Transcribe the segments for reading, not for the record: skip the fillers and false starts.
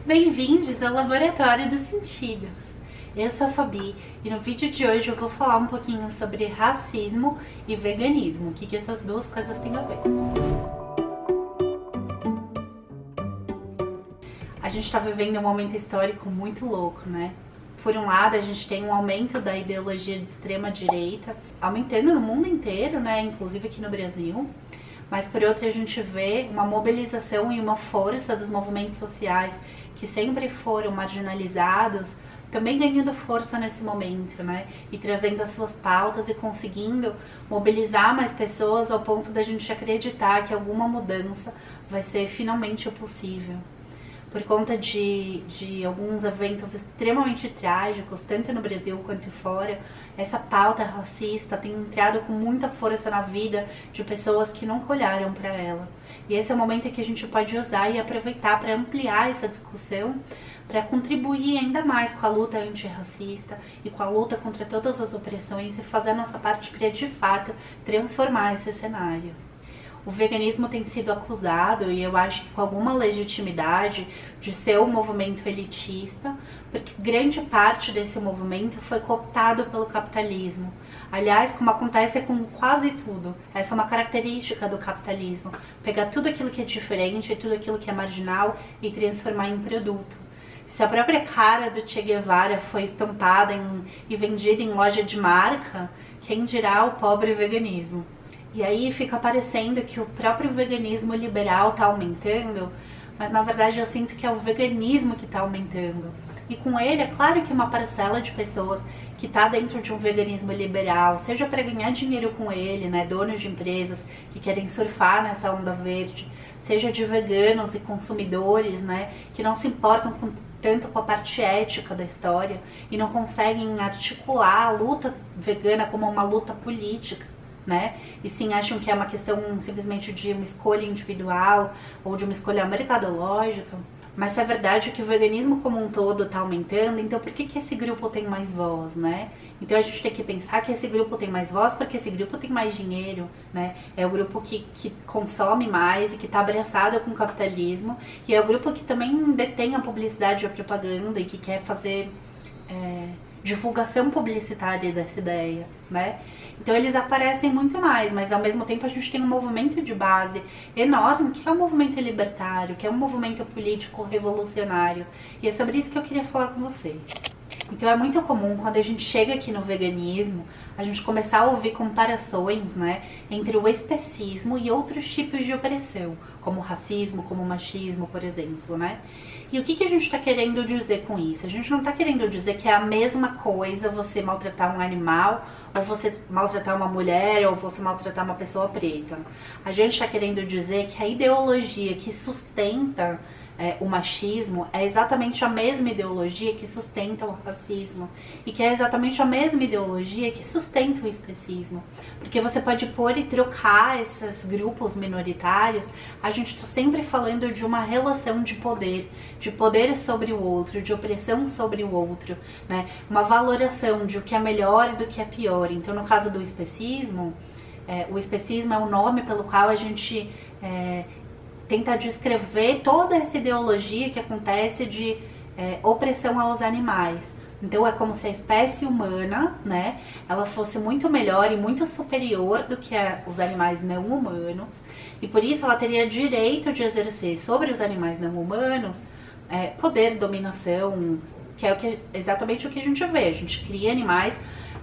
Bem-vindos ao Laboratório dos Sentidos. Eu sou a Fabi e no vídeo de hoje eu vou falar um pouquinho sobre racismo e veganismo, o que essas duas coisas têm a ver. A gente está vivendo um momento histórico muito louco, né? Por um lado, a gente tem um aumento da ideologia de extrema direita, aumentando no mundo inteiro, né? Inclusive aqui no Brasil. Mas por outro, a gente vê uma mobilização e uma força dos movimentos sociais que sempre foram marginalizados, também ganhando força nesse momento, né? E trazendo as suas pautas e conseguindo mobilizar mais pessoas ao ponto da gente acreditar que alguma mudança vai ser finalmente possível. Por conta de alguns eventos extremamente trágicos, tanto no Brasil quanto fora, essa pauta racista tem entrado com muita força na vida de pessoas que nunca olharam para ela. E esse é o momento que a gente pode usar e aproveitar para ampliar essa discussão, para contribuir ainda mais com a luta antirracista e com a luta contra todas as opressões e fazer a nossa parte para, de fato, transformar esse cenário. O veganismo tem sido acusado, e eu acho que com alguma legitimidade, de ser um movimento elitista, porque grande parte desse movimento foi cooptado pelo capitalismo. Aliás, como acontece com quase tudo, essa é uma característica do capitalismo, pegar tudo aquilo que é diferente, tudo aquilo que é marginal e transformar em produto. Se a própria cara do Che Guevara foi estampada e vendida em loja de marca, quem dirá o pobre veganismo? E aí fica parecendo que o próprio veganismo liberal está aumentando, mas na verdade eu sinto que é o veganismo que está aumentando. E com ele, é claro que uma parcela de pessoas que está dentro de um veganismo liberal, seja para ganhar dinheiro com ele, né, donos de empresas que querem surfar nessa onda verde, seja de veganos e consumidores, né, que não se importam tanto com a parte ética da história e não conseguem articular a luta vegana como uma luta política. Né? E sim acham que é uma questão simplesmente de uma escolha individual ou de uma escolha mercadológica. Mas se é verdade que o veganismo como um todo está aumentando, então por que esse grupo tem mais voz, né? Então a gente tem que pensar que esse grupo tem mais voz porque esse grupo tem mais dinheiro, né? É o grupo que consome mais e que está abraçado com o capitalismo, e é o grupo que também detém a publicidade e a propaganda e que quer fazer divulgação publicitária dessa ideia, né? Então eles aparecem muito mais, mas ao mesmo tempo a gente tem um movimento de base enorme, que é o movimento libertário, que é um movimento político revolucionário. E é sobre isso que eu queria falar com vocês. Então é muito comum, quando a gente chega aqui no veganismo, a gente começar a ouvir comparações, né, entre o especismo e outros tipos de opressão, como o racismo, como o machismo, por exemplo, né? E o que a gente está querendo dizer com isso? A gente não está querendo dizer que é a mesma coisa você maltratar um animal, ou você maltratar uma mulher, ou você maltratar uma pessoa preta. A gente está querendo dizer que a ideologia que sustenta o machismo é exatamente a mesma ideologia que sustenta o racismo, e que é exatamente a mesma ideologia que sustenta o especismo. Porque você pode pôr e trocar esses grupos minoritários, a gente está sempre falando de uma relação de poder sobre o outro, de opressão sobre o outro, né? Uma valoração de o que é melhor e do que é pior. Então no caso do especismo, o especismo é o nome pelo qual a gente tenta descrever toda essa ideologia que acontece de opressão aos animais. Então é como se a espécie humana, né, ela fosse muito melhor e muito superior do que os animais não humanos, e por isso ela teria direito de exercer sobre os animais não humanos poder, dominação, que é exatamente o que a gente vê. A gente cria animais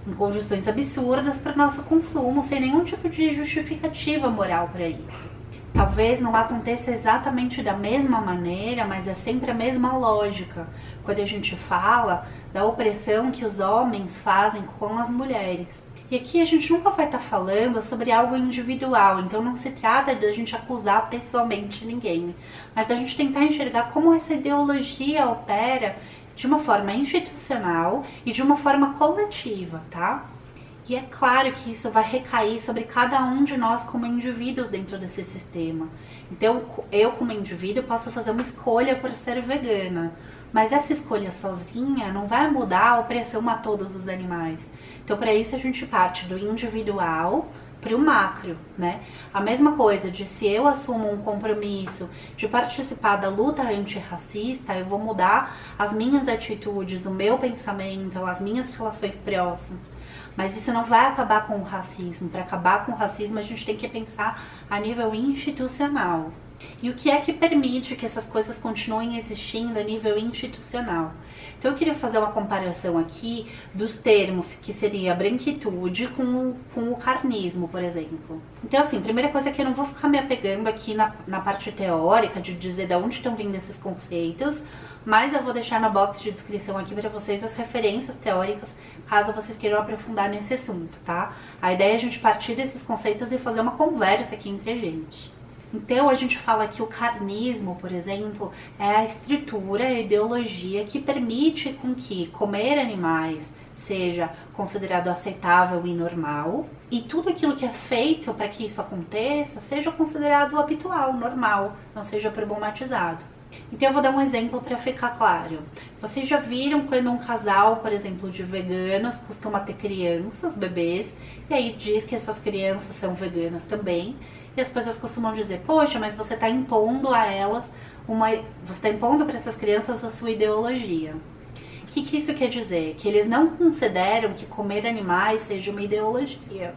em condições absurdas para o nosso consumo, sem nenhum tipo de justificativa moral para isso. Talvez não aconteça exatamente da mesma maneira, mas é sempre a mesma lógica quando a gente fala da opressão que os homens fazem com as mulheres. E aqui a gente nunca vai estar falando sobre algo individual, então não se trata de a gente acusar pessoalmente ninguém, mas da gente tentar enxergar como essa ideologia opera de uma forma institucional e de uma forma coletiva, tá? E é claro que isso vai recair sobre cada um de nós como indivíduos dentro desse sistema. Então, eu como indivíduo posso fazer uma escolha por ser vegana, mas essa escolha sozinha não vai mudar a opressão a todos os animais. Então, para isso a gente parte do individual para o macro, né? A mesma coisa de se eu assumo um compromisso de participar da luta antirracista, eu vou mudar as minhas atitudes, o meu pensamento, as minhas relações próximas. Mas isso não vai acabar com o racismo. Para acabar com o racismo, a gente tem que pensar a nível institucional. E o que é que permite que essas coisas continuem existindo a nível institucional? Então eu queria fazer uma comparação aqui dos termos que seria a branquitude com o carnismo, por exemplo. Então assim, primeira coisa é que eu não vou ficar me apegando aqui na parte teórica de dizer de onde estão vindo esses conceitos, mas eu vou deixar na box de descrição aqui para vocês as referências teóricas, caso vocês queiram aprofundar nesse assunto, tá? A ideia é a gente partir desses conceitos e fazer uma conversa aqui entre a gente. Então a gente fala que o carnismo, por exemplo, é a estrutura, a ideologia que permite com que comer animais seja considerado aceitável e normal, e tudo aquilo que é feito para que isso aconteça seja considerado habitual, normal, não seja problematizado. Então eu vou dar um exemplo para ficar claro. Vocês já viram quando um casal, por exemplo, de veganos costuma ter crianças, bebês, e aí diz que essas crianças são veganas também, e as pessoas costumam dizer, poxa, mas você está impondo a elas você está impondo para essas crianças a sua ideologia. O que isso quer dizer? Que eles não consideram que comer animais seja uma ideologia.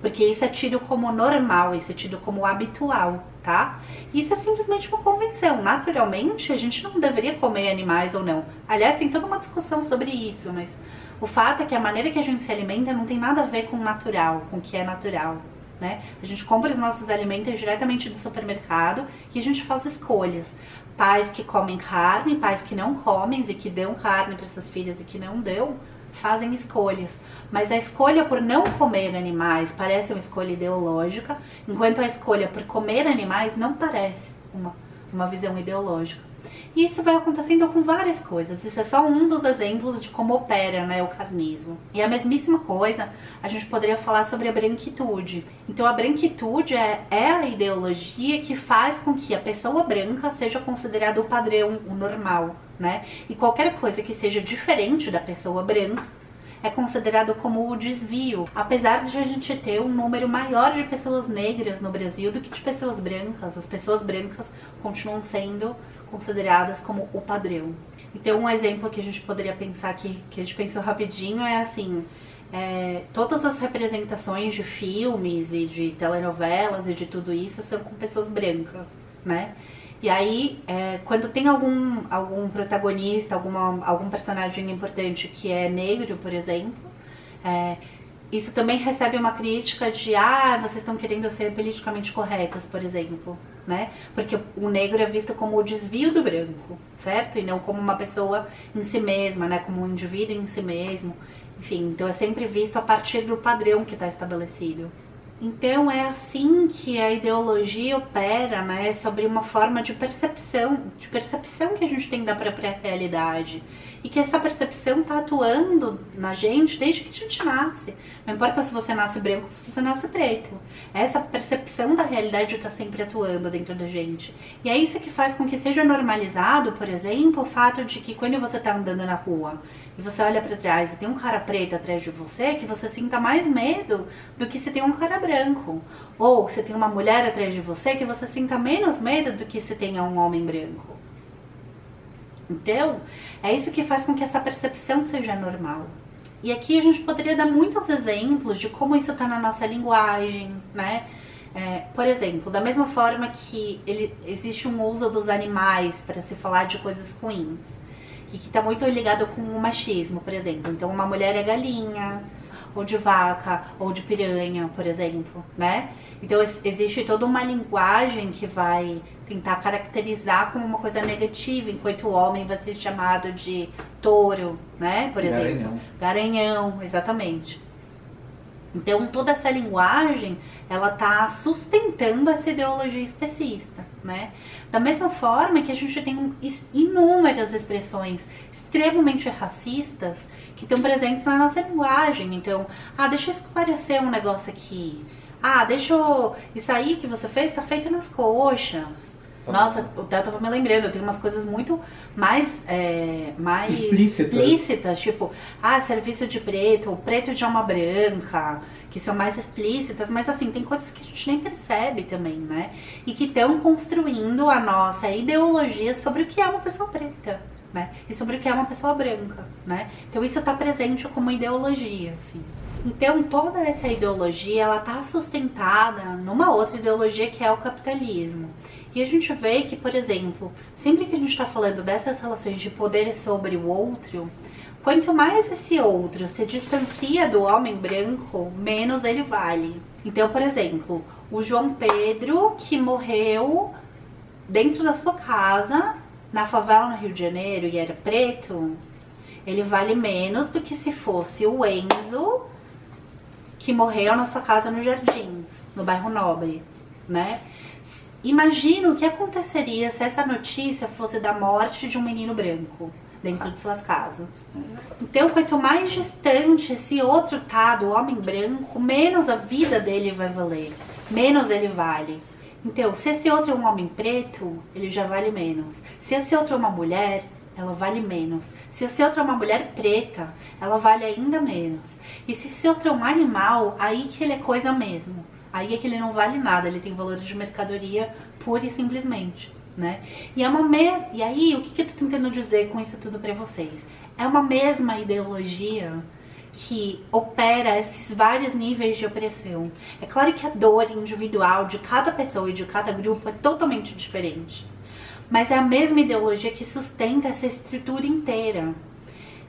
Porque isso é tido como normal, isso é tido como habitual, tá? Isso é simplesmente uma convenção. Naturalmente, a gente não deveria comer animais ou não. Aliás, tem toda uma discussão sobre isso, mas o fato é que a maneira que a gente se alimenta não tem nada a ver com natural, com o que é natural, né? A gente compra os nossos alimentos diretamente do supermercado e a gente faz escolhas. Pais que comem carne, pais que não comem e que dão carne para suas filhas e que não dão, fazem escolhas, mas a escolha por não comer animais parece uma escolha ideológica, enquanto a escolha por comer animais não parece uma visão ideológica. E isso vai acontecendo com várias coisas. Isso é só um dos exemplos de como opera, né, o carnismo. E a mesmíssima coisa a gente poderia falar sobre a branquitude. Então a branquitude é a ideologia que faz com que a pessoa branca seja considerada o padrão, o normal, né? E qualquer coisa que seja diferente da pessoa branca é considerado como o desvio, apesar de a gente ter um número maior de pessoas negras no Brasil do que de pessoas brancas. As pessoas brancas continuam sendo consideradas como o padrão. Então um exemplo que a gente poderia pensar aqui, que a gente pensou rapidinho, é assim, todas as representações de filmes e de telenovelas e de tudo isso são com pessoas brancas, né? E aí, quando tem algum protagonista, algum personagem importante que é negro, por exemplo, isso também recebe uma crítica de, vocês estão querendo ser politicamente corretas, por exemplo, né? Porque o negro é visto como o desvio do branco, certo? E não como uma pessoa em si mesma, né? Como um indivíduo em si mesmo. Enfim, então é sempre visto a partir do padrão que está estabelecido. Então é assim que a ideologia opera, né, sobre uma forma de percepção que a gente tem da própria realidade. E que essa percepção está atuando na gente desde que a gente nasce. Não importa se você nasce branco ou se você nasce preto. Essa percepção da realidade está sempre atuando dentro da gente. E é isso que faz com que seja normalizado, por exemplo, o fato de que quando você está andando na rua e você olha para trás e tem um cara preto atrás de você, que você sinta mais medo do que se tem um cara branco. Ou se tem uma mulher atrás de você, que você sinta menos medo do que se tenha um homem branco. Então, é isso que faz com que essa percepção seja normal. E aqui a gente poderia dar muitos exemplos de como isso está na nossa linguagem, né? Por exemplo, da mesma forma que existe um uso dos animais para se falar de coisas ruins, e que está muito ligado com o machismo, por exemplo. Então, uma mulher é galinha, ou de vaca, ou de piranha, por exemplo, né? Então, existe toda uma linguagem que vai tentar caracterizar como uma coisa negativa, enquanto o homem vai ser chamado de touro, né? Por exemplo. Garanhão, exatamente. Então, toda essa linguagem, ela tá sustentando essa ideologia especista, né? Da mesma forma que a gente tem inúmeras expressões extremamente racistas que estão presentes na nossa linguagem. Então, deixa eu esclarecer um negócio aqui. Isso aí que você fez tá feito nas coxas. Nossa, eu tava me lembrando, eu tenho umas coisas muito mais explícitas, tipo, serviço de preto, ou preto de alma branca, que são mais explícitas, mas assim, tem coisas que a gente nem percebe também, né? E que estão construindo a nossa ideologia sobre o que é uma pessoa preta, né? E sobre o que é uma pessoa branca, né? Então isso tá presente como ideologia, assim. Então toda essa ideologia, ela tá sustentada numa outra ideologia que é o capitalismo. E a gente vê que, por exemplo, sempre que a gente está falando dessas relações de poder sobre o outro, quanto mais esse outro se distancia do homem branco, menos ele vale. Então, por exemplo, o João Pedro, que morreu dentro da sua casa, na favela no Rio de Janeiro, e era preto, ele vale menos do que se fosse o Enzo, que morreu na sua casa nos Jardins, no bairro Nobre, né? Imagina o que aconteceria se essa notícia fosse da morte de um menino branco dentro de suas casas. Então, quanto mais distante esse outro tá do homem branco, menos a vida dele vai valer, menos ele vale. Então, se esse outro é um homem preto, ele já vale menos. Se esse outro é uma mulher, ela vale menos. Se esse outro é uma mulher preta, ela vale ainda menos. E se esse outro é um animal, aí que ele é coisa mesmo. Aí é que ele não vale nada, ele tem valor de mercadoria pura e simplesmente, né? E aí, o que eu tô tentando dizer com isso tudo pra vocês? É uma mesma ideologia que opera esses vários níveis de opressão. É claro que a dor individual de cada pessoa e de cada grupo é totalmente diferente. Mas é a mesma ideologia que sustenta essa estrutura inteira.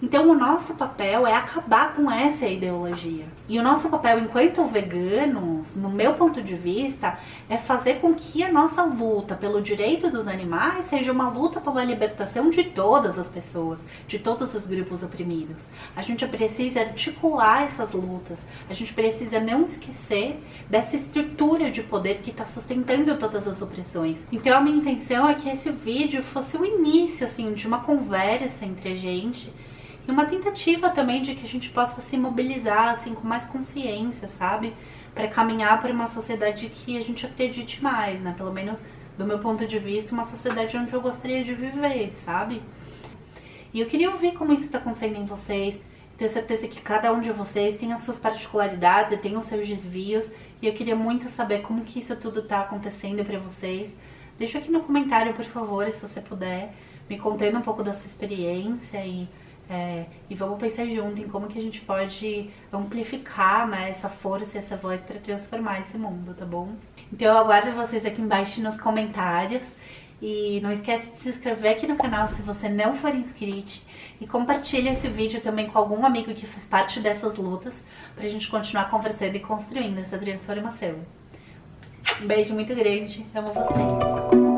Então o nosso papel é acabar com essa ideologia. E o nosso papel enquanto veganos, no meu ponto de vista, é fazer com que a nossa luta pelo direito dos animais seja uma luta pela libertação de todas as pessoas, de todos os grupos oprimidos. A gente precisa articular essas lutas, a gente precisa não esquecer dessa estrutura de poder que está sustentando todas as opressões. Então a minha intenção é que esse vídeo fosse o início assim, de uma conversa entre a gente, e uma tentativa também de que a gente possa se mobilizar assim com mais consciência, sabe? Para caminhar para uma sociedade que a gente acredite mais, né? Pelo menos do meu ponto de vista, uma sociedade onde eu gostaria de viver, sabe? E eu queria ouvir como isso está acontecendo em vocês. Tenho certeza que cada um de vocês tem as suas particularidades e tem os seus desvios. E eu queria muito saber como que isso tudo está acontecendo para vocês. Deixa aqui no comentário, por favor, se você puder, me contando um pouco da sua experiência e vamos pensar junto em como que a gente pode amplificar, né, essa força e essa voz para transformar esse mundo, tá bom? Então eu aguardo vocês aqui embaixo nos comentários. E não esquece de se inscrever aqui no canal se você não for inscrito. E compartilha esse vídeo também com algum amigo que faz parte dessas lutas, pra gente continuar conversando e construindo essa transformação. Um beijo muito grande, amo vocês!